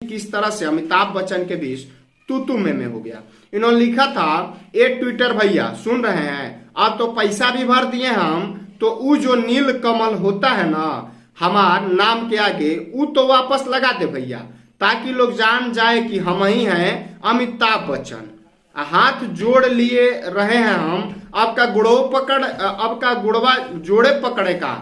किस तरह से अमिताभ बच्चन के बीच तू तू में हो गया। इन्होंने लिखा था, ए ट्विटर भैया सुन रहे हैं, अब तो पैसा भी भर दिए हम, तो वो जो नील कमल होता है ना हमार नाम के आगे, वो तो वापस लगा दे भैया, ताकि लोग जान जाए कि हम ही हैं अमिताभ बच्चन। हाथ जोड़ लिए रहे हैं हम, आपका गुड़वा जोड़े पकड़े का,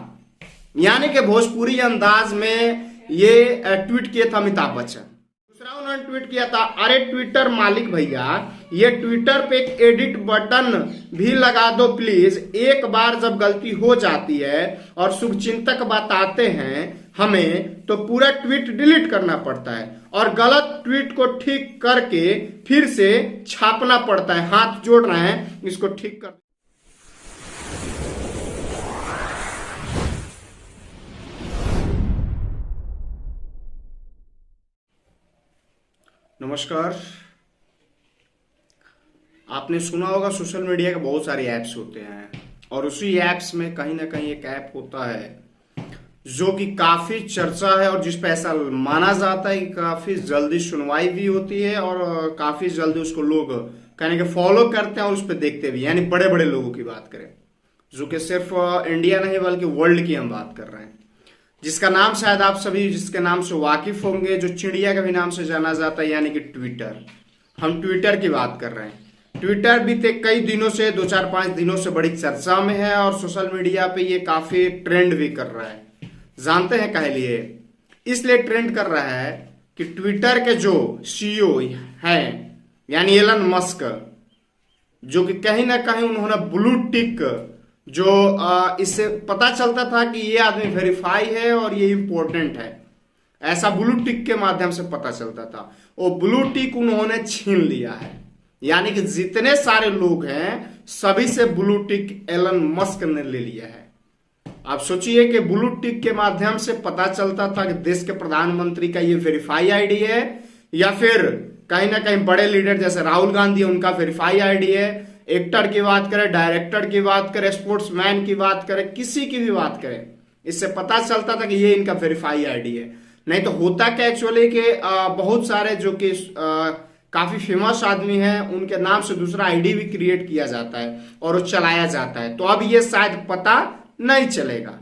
यानी कि भोजपुरी अंदाज में ये ट्वीट किए थे अमिताभ बच्चन। दूसरा उन्होंने ट्वीट किया था, अरे ट्विटर मालिक भैया, ये ट्विटर पे एक एडिट बटन भी लगा दो प्लीज, एक बार जब गलती हो जाती है और शुभचिंतक बताते हैं हमें तो पूरा ट्वीट डिलीट करना पड़ता है और गलत ट्वीट को ठीक करके फिर से छापना पड़ता है। हाथ जोड़ रहे हैं इसको ठीक कर। नमस्कार, आपने सुना होगा सोशल मीडिया के बहुत सारे ऐप्स होते हैं और उसी ऐप्स में कहीं ना कहीं एक ऐप होता है जो कि काफी चर्चा है और जिस पे ऐसा माना जाता है कि काफी जल्दी सुनवाई भी होती है और काफी जल्दी उसको लोग कहने के फॉलो करते हैं और उस पर देखते भी, यानी बड़े बड़े लोगों की बात करें, जो कि सिर्फ इंडिया नहीं बल्कि वर्ल्ड की हम बात कर रहे हैं, जिसका नाम शायद आप सभी जिसके नाम से वाकिफ होंगे, जो चिड़िया के भी नाम से जाना जाता है, यानी कि ट्विटर। हम ट्विटर की बात कर रहे हैं। ट्विटर बीते कई दिनों से 2-4-5 दिनों से बड़ी चर्चा में है और सोशल मीडिया पे ये काफी ट्रेंड भी कर रहा है। जानते हैं काहे लिए? इसलिए ट्रेंड कर रहा है कि ट्विटर के जो सीईओ हैं, यानी एलन मस्क, जो कि कहीं ना कहीं उन्होंने ब्लू टिक, जो इससे पता चलता था कि ये आदमी वेरीफाई है और ये इंपॉर्टेंट है, ऐसा ब्लू टिक के माध्यम से पता चलता था, वो ब्लू टिक उन्होंने छीन लिया है। यानी कि जितने सारे लोग हैं सभी से ब्लू टिक एलन मस्क ने ले लिया है। आप सोचिए कि ब्लू टिक के माध्यम से पता चलता था कि देश के प्रधानमंत्री का ये वेरीफाई आईडी है, या फिर कहीं ना कहीं बड़े लीडर जैसे राहुल गांधी उनका वेरीफाई आईडी है। एक्टर की बात करें, डायरेक्टर की बात करें, स्पोर्ट्समैन की बात करें, किसी की भी बात करें, इससे पता चलता था कि ये इनका वेरीफाई आईडी है। नहीं तो होता क्या एक्चुअली कि बहुत सारे जो कि काफी फेमस आदमी हैं उनके नाम से दूसरा आईडी भी क्रिएट किया जाता है और वो चलाया जाता है। तो अब ये शायद पता नहीं चलेगा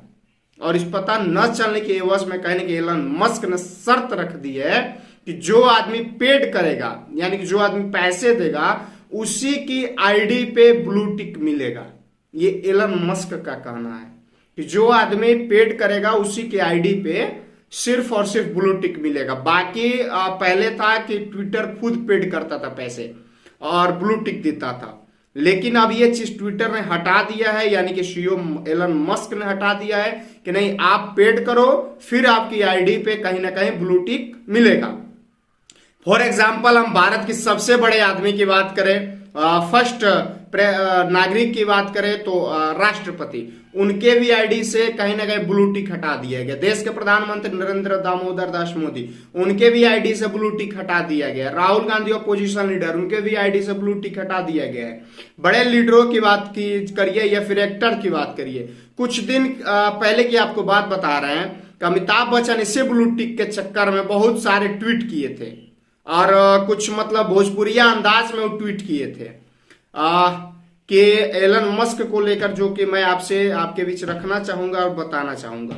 और इस पता न चलने के एवज में कहने के एलन मस्क ने शर्त रख दी है कि जो आदमी पेड करेगा, यानी कि जो आदमी पैसे देगा, उसी की आईडी पे ब्लू टिक मिलेगा। ये एलन मस्क का कहना है कि जो आदमी पेड करेगा उसी के आईडी पे सिर्फ और सिर्फ ब्लू टिक मिलेगा। बाकी पहले था कि ट्विटर खुद पेड करता था पैसे और ब्लू टिक देता था, लेकिन अब ये चीज ट्विटर ने हटा दिया है, यानी कि सीईओ एलन मस्क ने हटा दिया है कि नहीं, आप पेड करो फिर आपकी आईडी पे कहीं ना कहीं ब्लू टिक मिलेगा। फॉर एग्जाम्पल, हम भारत के सबसे बड़े आदमी की बात करें, फर्स्ट नागरिक की बात करें तो राष्ट्रपति, उनके भी आईडी से कहीं ना कहीं ब्लू टिक हटा दिया गया। देश के प्रधानमंत्री नरेंद्र दामोदर दास मोदी, उनके भी आईडी से ब्लू टिक हटा दिया गया। राहुल गांधी अपोजिशन लीडर, उनके भी आईडी से ब्लू टिक हटा दिया गया है। बड़े लीडरों की बात करिए या फिर एक्टर की बात करिए, कुछ दिन पहले की आपको बात बता रहे हैं कि अमिताभ बच्चन इसी ब्लू टिक के चक्कर में बहुत सारे ट्वीट किए थे और कुछ मतलब भोजपुरिया अंदाज में वो ट्वीट किए थे कि एलन मस्क को लेकर, जो कि मैं आपसे आपके बीच रखना चाहूंगा और बताना चाहूंगा।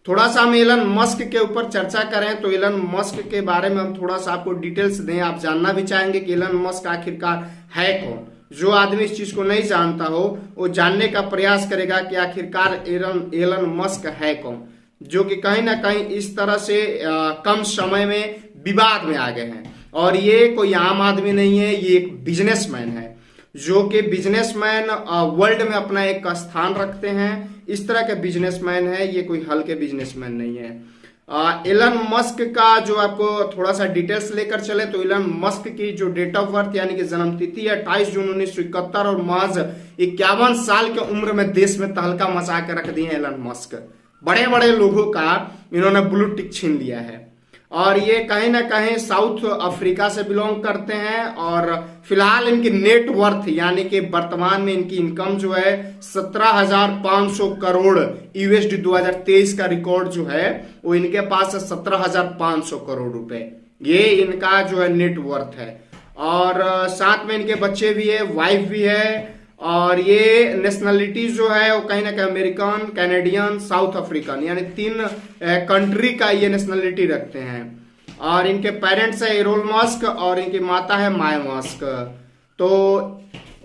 थोड़ा सा हम एलन मस्क के ऊपर चर्चा करें तो एलन मस्क के बारे में हम थोड़ा सा आपको डिटेल्स दें। आप जानना भी चाहेंगे कि एलन मस्क आखिरकार है कौन। जो आदमी इस चीज को नहीं जानता हो वो जानने का प्रयास करेगा कि आखिरकार एलन मस्क है कौन, जो कि कहीं ना कहीं इस तरह से कम समय में विवाद में आ गए हैं। और ये कोई आम आदमी नहीं है, ये एक बिजनेसमैन है, जो कि बिजनेसमैन वर्ल्ड में अपना एक स्थान रखते हैं। इस तरह के बिजनेसमैन है, ये कोई हल्के बिजनेसमैन नहीं है। एलन मस्क का जो आपको थोड़ा सा डिटेल्स लेकर चले तो एलन मस्क की जो डेट ऑफ बर्थ यानी कि जन्म तिथि है 28 जून 1971 और महज 51 साल की उम्र में देश में तहलका मचा के रख दिए एलन मस्क। बड़े बड़े लोगों का इन्होंने ब्लू टिक छीन लिया है और ये कहीं ना कहीं साउथ अफ्रीका से बिलोंग करते हैं और फिलहाल इनकी नेट वर्थ यानी कि वर्तमान में इनकी इनकम जो है 17,500 करोड़ यूएसडी 2023 का रिकॉर्ड जो है वो इनके पास है 17,500 करोड़ रुपए। ये इनका जो है नेटवर्थ है। और साथ में इनके बच्चे भी है, वाइफ भी है, और ये नेशनलिटी जो है वो कहीं ना कहीं अमेरिकन, कैनेडियन, साउथ अफ्रीकन, यानी 3 कंट्री का ये नेशनलिटी रखते हैं। और इनके पेरेंट्स है एरोल मस्क और इनकी माता है माया मस्क। तो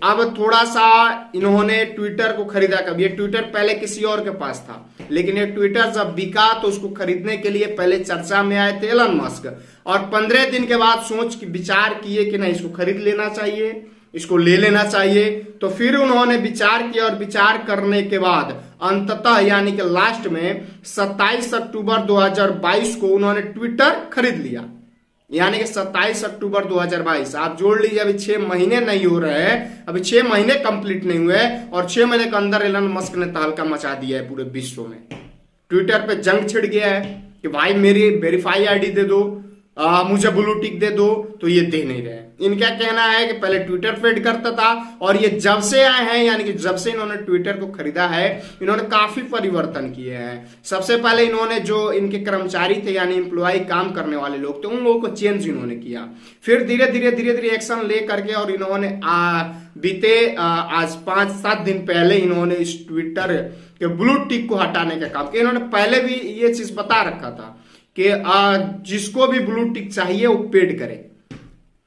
अब थोड़ा सा इन्होंने ट्विटर को खरीदा। कब? ये ट्विटर पहले किसी और के पास था, लेकिन ये ट्विटर जब बिका तो उसको खरीदने के लिए पहले चर्चा में आए थे एलन मस्क, और 15 दिन के बाद सोच विचार किए कि नहीं, इसको खरीद लेना चाहिए, इसको ले लेना चाहिए। तो फिर उन्होंने विचार किया, और विचार करने के बाद अंततः यानी कि लास्ट में 27 अक्टूबर 2022 को उन्होंने ट्विटर खरीद लिया। यानी कि 27 अक्टूबर 2022, आप जोड़ लीजिए, अभी 6 महीने नहीं हो रहे हैं, अभी 6 महीने कंप्लीट नहीं हुए, और 6 महीने के अंदर एलन मस्क ने तहलका मचा दिया है पूरे विश्व में। ट्विटर पे जंग छिड़ गया है कि भाई मेरी वेरीफाई आईडी दे दो, मुझे ब्लू टिक दे दो, तो ये दे नहीं रहे। इनका कहना है कि पहले ट्विटर फेड करता था, और ये जब से आए हैं, यानी कि जब से इन्होंने ट्विटर को खरीदा है, इन्होंने काफी परिवर्तन किए हैं। सबसे पहले इन्होंने जो इनके कर्मचारी थे, यानी एम्प्लॉय, काम करने वाले लोग थे, उन लोगों को चेंज इन्होंने किया। फिर धीरे धीरे एक्शन ले करके, और इन्होंने बीते आज 5-7 दिन पहले इन्होंने इस ट्विटर के ब्लू टिक को हटाने का काम किया। इन्होंने पहले भी ये चीज बता रखा था कि जिसको भी ब्लू टिक चाहिए वो पेड करे।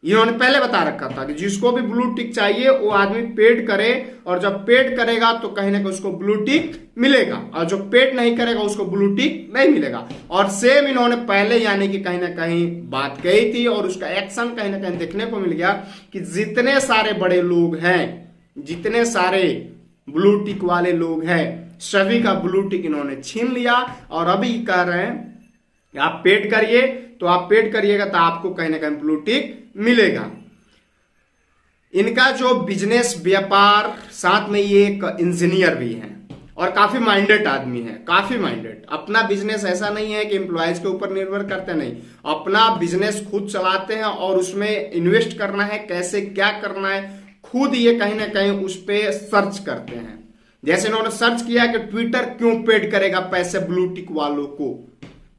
इन्होंने पहले बता रखा था कि जिसको भी ब्लू टिक चाहिए वो आदमी पेड करे, और जब पेड करेगा तो कहीं ना कहीं उसको ब्लू टिक मिलेगा, और जो पेड नहीं करेगा उसको ब्लू टिक नहीं मिलेगा। और सेम इन्होंने पहले यानी कि कहीं ना कहीं बात कही थी, और उसका एक्शन कहीं ना कहीं देखने को मिल गया कि जितने सारे बड़े लोग हैं, जितने सारे ब्लू टिक वाले लोग हैं, सभी का ब्लू टिक इन्होंने छीन लिया। और अभी कह रहे हैं आप पेड करिए, तो आप पेड करिएगा तो आपको कहीं ना कहीं ब्लू टिक मिलेगा। इनका जो बिजनेस व्यापार, साथ में ये एक इंजीनियर भी हैं, और काफी माइंडेड आदमी है, काफी माइंडेड। अपना बिजनेस ऐसा नहीं है कि एम्प्लॉयज के ऊपर निर्भर करते नहीं, अपना बिजनेस खुद चलाते हैं, और उसमें इन्वेस्ट करना है, कैसे क्या करना है, खुद ये कहीं ना कहीं उस पर सर्च करते हैं। जैसे इन्होंने सर्च किया कि ट्विटर क्यों पेड करेगा पैसे ब्लू टिक वालों को,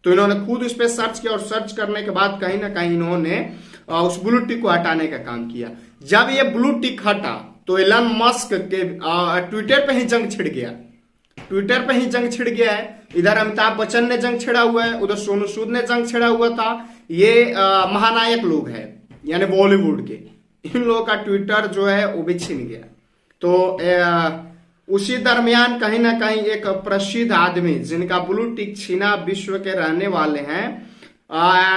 तो इन्होंने खुद उस पर सर्च किया, और सर्च करने के बाद कहीं ना कहीं इन्होंने उस ब्लू टिक को हटाने का काम किया। जब ये ब्लू टिक हटा तो एलन मस्क के ट्विटर पे ही जंग छिड़ गया, ट्विटर पे ही जंग छिड़ गया है। इधर अमिताभ बच्चन ने जंग छिड़ा हुआ है, उधर सोनू सूद ने जंग छिड़ा हुआ था। ये महानायक लोग हैं, यानी बॉलीवुड के, इन लोगों का ट्विटर जो है वो भी छिन गया। तो उसी दरमियान कहीं ना कहीं एक प्रसिद्ध आदमी जिनका ब्लू टिक छीना, विश्व के रहने वाले हैं,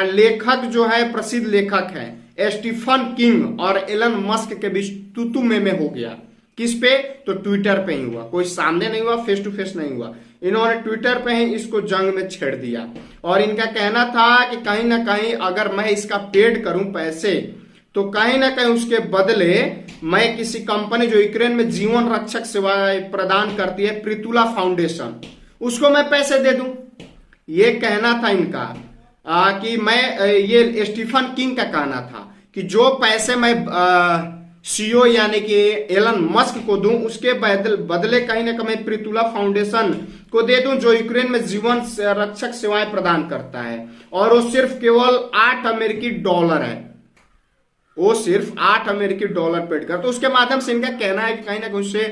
लेखक जो है, प्रसिद्ध लेखक है स्टीफन किंग, और एलन मस्क के बीच तू में हो गया। किस पे? तो ट्विटर पे ही हुआ, कोई सामने नहीं हुआ, फेस टू फेस नहीं हुआ। इन्होंने ट्विटर पे ही इसको जंग में छेड़ दिया, और इनका कहना था कि कहीं ना कहीं अगर मैं इसका पेड करूं पैसे, तो कहीं ना कहीं उसके बदले मैं किसी कंपनी जो यूक्रेन में जीवन रक्षक सेवाएं प्रदान करती है, प्रितुला फाउंडेशन, उसको मैं पैसे दे दूं। ये कहना था इनका कि मैं, ये स्टीफन किंग का कहना था कि जो पैसे मैं सीईओ यानी कि एलन मस्क को दूं, उसके बदले कहीं ना कहीं प्रितुला फाउंडेशन को दे दूं, जो यूक्रेन में जीवन रक्षक सेवाएं प्रदान करता है, और वो सिर्फ केवल $8 है, वो सिर्फ $8 पेड कर। तो उसके माध्यम से इनका कहना है कि कहीं ना कहीं उससे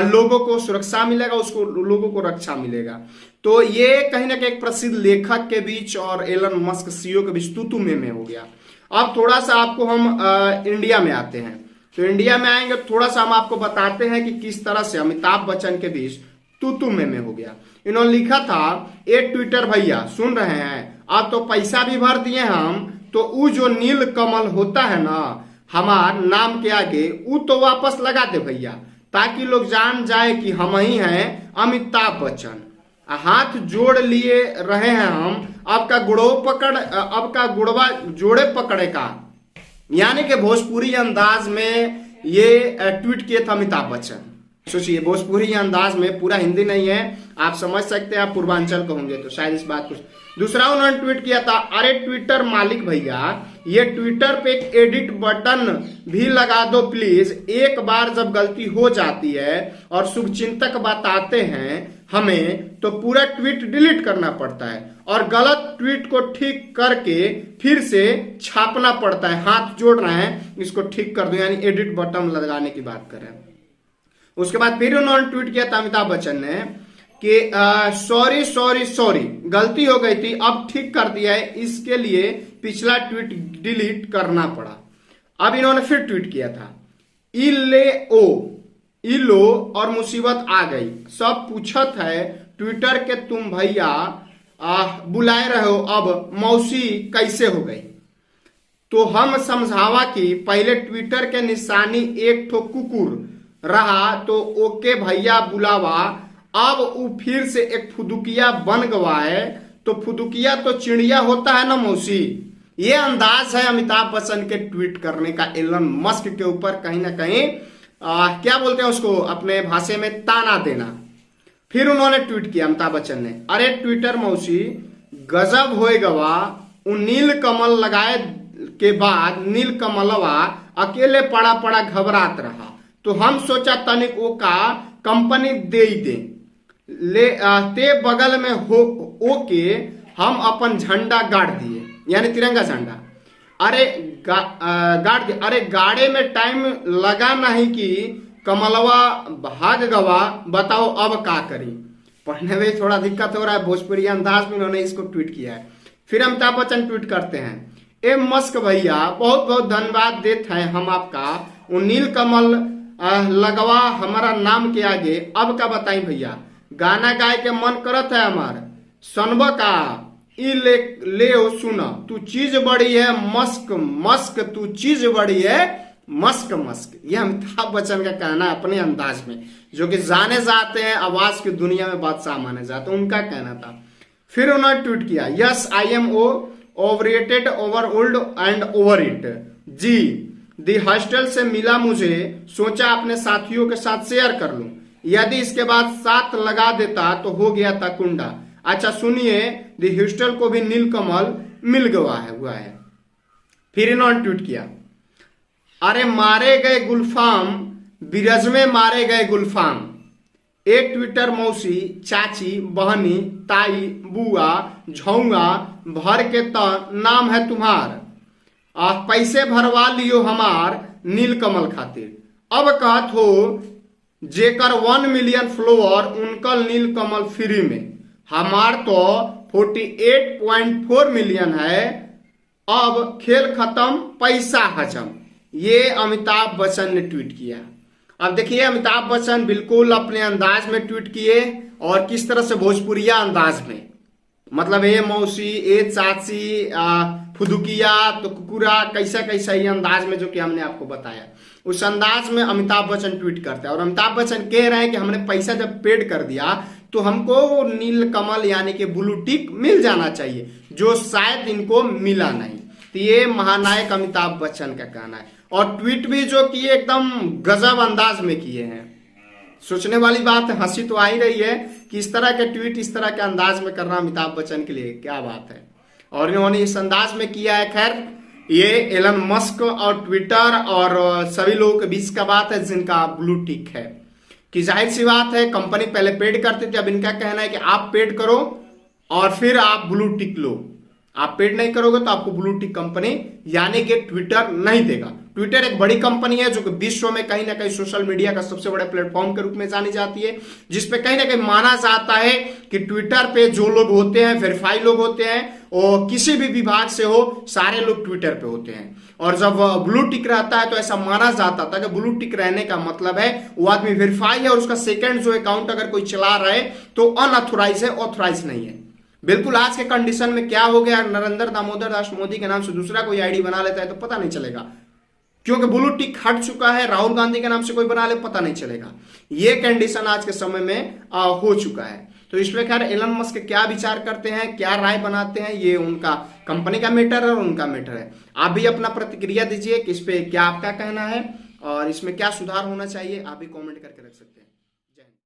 लोगों को सुरक्षा मिलेगा, उसको लोगों को रक्षा मिलेगा। तो ये कहीं ना कहीं एक प्रसिद्ध लेखक के बीच और एलन मस्क सीईओ के बीच तू में हो गया। अब थोड़ा सा आपको हम इंडिया में आते हैं, तो इंडिया में आएंगे थोड़ा सा हम आपको बताते हैं कि किस तरह से अमिताभ बच्चन के बीच तू में हो गया। इन्होंने लिखा था, ए ट्विटर भैया सुन रहे हैं, अब तो पैसा भी भर दिए हम, तो वो जो नील कमल होता है ना हमार नाम के आगे, वो तो वापस लगा दे भैया, ताकि लोग जान जाए कि हम ही हैं अमिताभ बच्चन। हाथ जोड़ लिए रहे हैं हम, आपका गुड़वा जोड़े पकड़े का, यानी कि भोजपुरी अंदाज में ये ट्वीट किए थे अमिताभ बच्चन। सोचिए, भोजपुरी अंदाज में, पूरा हिंदी नहीं है, आप समझ सकते हैं, आप पूर्वांचल को होंगे तो शायद इस बात को। दूसरा उन्होंने ट्वीट किया था, अरे ट्विटर मालिक भैया, ये ट्विटर पे एक एडिट बटन भी लगा दो प्लीज, एक बार जब गलती हो जाती है और शुभचिंतक बताते हैं, हमें तो पूरा ट्वीट डिलीट करना पड़ता है और गलत ट्वीट को ठीक करके फिर से छापना पड़ता है। हाथ जोड़ रहे हैं, इसको ठीक कर दो, यानी एडिट बटन लगाने की बात कर रहे हैं। उसके बाद फिर उन्होंने ट्वीट किया था अमिताभ बच्चन ने कि सॉरी सॉरी सॉरी, गलती हो गई थी, अब ठीक कर दिया है, इसके लिए पिछला ट्वीट डिलीट करना पड़ा। अब इन्होंने फिर ट्वीट किया था, इलो और मुसीबत आ गई, सब पूछत है ट्विटर के तुम भैया बुलाए रहो, अब मौसी कैसे हो गई। तो हम समझावा कि पहले ट्विटर के निशानी एक ठो कुकुर रहा तो ओके भैया बुलावा, अब वो फिर से एक फुदुकिया बन गवा है, तो फुदुकिया तो चिड़िया होता है ना मौसी। ये अंदाज है अमिताभ बच्चन के ट्वीट करने का एलन मस्क के ऊपर, कहीं ना कहीं क्या बोलते हैं उसको अपने भाषा में, ताना देना। फिर उन्होंने ट्वीट किया अमिताभ बच्चन ने, अरे ट्विटर मौसी गजब होए गवा, उ नील कमल लगाए के बाद नील कमलवा अकेले पड़ा पड़ा घबरात रहा, तो हम सोचा तनिक ओ का कंपनी दे दे ले ते बगल में हो ओके हम अपन झंडा गाड़ दिए, यानी तिरंगा झंडा। अरे गाड़ दिए, अरे गाड़े में टाइम लगा नहीं कि कमलवा भाग गवा, बताओ अब का करी। पढ़ने में थोड़ा दिक्कत हो रहा है, भोजपुरी अंदाज में उन्होंने इसको ट्वीट किया है। फिर अमिताभ बच्चन ट्वीट करते हैं, ए मस्क भैया बहुत बहुत धन्यवाद देते हैं हम आपका, वो नील कमल लगवा हमारा नाम के आगे, अब का बताई भैया, गाना गाए के मन करत है हमार, सुनब का ई ले सुना, तू चीज बड़ी है मस्क मस्क, तू चीज बड़ी है मस्क मस्क। ये अमिताभ बच्चन का कहना है अपने अंदाज में, जो कि जाने जाते हैं आवाज की दुनिया में बादशाह माने जाते हैं, उनका कहना था। फिर उन्होंने ट्वीट किया, yes I am overrated, over old and over it जी, दी हॉस्टल से मिला मुझे, सोचा अपने साथियों के साथ शेयर कर लूं, यदि इसके बाद साथ लगा देता तो हो गया था कुंडा। अच्छा सुनिए, दी ह्यूस्टन को भी नीलकमल मिल गया है हुआ है। फिर इन्होंने ट्वीट किया, अरे मारे गए गुलफाम बिरज में मारे गए गुलफाम, एक ट्विटर मौसी चाची बहनी ताई बुआ झौंगा भर के तो नाम है तुम्हार, पैसे भरवा लियो हमार नीलकमल खातिर, अब कहत हो जेकर 1 मिलियन फॉलोअर उनकल नीलकमल फ्री में, हमार तो 48.4 मिलियन है, अब खेल खत्म पैसा हजम। ये अमिताभ बच्चन ने ट्वीट किया। अब देखिए अमिताभ बच्चन बिल्कुल अपने अंदाज में ट्वीट किए और किस तरह से भोजपुरिया अंदाज में, मतलब ए मौसी ए चाची फुदुकिया तो कुकुरा, कैसा कैसा ये अंदाज में जो कि हमने आपको बताया, उस अंदाज में अमिताभ बच्चन ट्वीट करते हैं। और अमिताभ बच्चन कह रहे हैं कि हमने पैसा जब पेड कर दिया तो हमको नील कमल यानी कि ब्लू टिक मिल जाना चाहिए, जो शायद इनको मिला नहीं। तो ये महानायक अमिताभ बच्चन का कहना है, और ट्वीट भी जो किए एकदम गजब अंदाज में किए हैं। सोचने वाली बात है, हंसी तो आ ही रही है कि इस तरह के ट्वीट इस तरह के अंदाज में करना अमिताभ बच्चन के लिए क्या बात है, और इन्होंने इस अंदाज में किया है। खैर ये एलन मस्क और ट्विटर और सभी लोगों के बीच का बात है जिनका ब्लू टिक है, कि जाहिर सी बात है कंपनी पहले पेड करती थी, अब इनका कहना है कि आप पेड करो और फिर आप ब्लू टिक लो, आप पेड नहीं करोगे तो आपको ब्लू टिक कंपनी यानी कि ट्विटर नहीं देगा। ट्विटर एक बड़ी कंपनी है जो कि विश्व में कहीं ना कहीं सोशल मीडिया का सबसे बड़े प्लेटफॉर्म के रूप में जानी जाती है, जिसपे कहीं ना कहीं माना जाता है कि ट्विटर पे जो लोग होते हैं वेरीफाई लोग होते हैं, और किसी भी विभाग से हो सारे लोग ट्विटर पे होते हैं। और जब ब्लू टिक रहता है तो ऐसा माना जाता था कि ब्लू टिक रहने का मतलब है वो आदमी वेरीफाई है और उसका सेकंड जो अकाउंट अगर कोई चला रहा है तो अनऑथोराइज है, ऑथोराइज नहीं है। बिल्कुल आज के कंडीशन में क्या हो गया, नरेंद्र दामोदर दास मोदी के नाम से दूसरा कोई आईडी बना लेता है तो पता नहीं चलेगा, क्योंकि ब्लू टिक हट चुका है। राहुल गांधी के नाम से कोई बना ले पता नहीं चलेगा, ये कंडीशन आज के समय में हो चुका है। तो इस पे खैर एलन मस्क क्या विचार करते हैं, क्या राय बनाते हैं, ये उनका कंपनी का मैटर है और उनका मैटर है। आप भी अपना प्रतिक्रिया दीजिए कि इस पे क्या आपका कहना है और इसमें क्या सुधार होना चाहिए, आप भी कमेंट करके रख सकते हैं।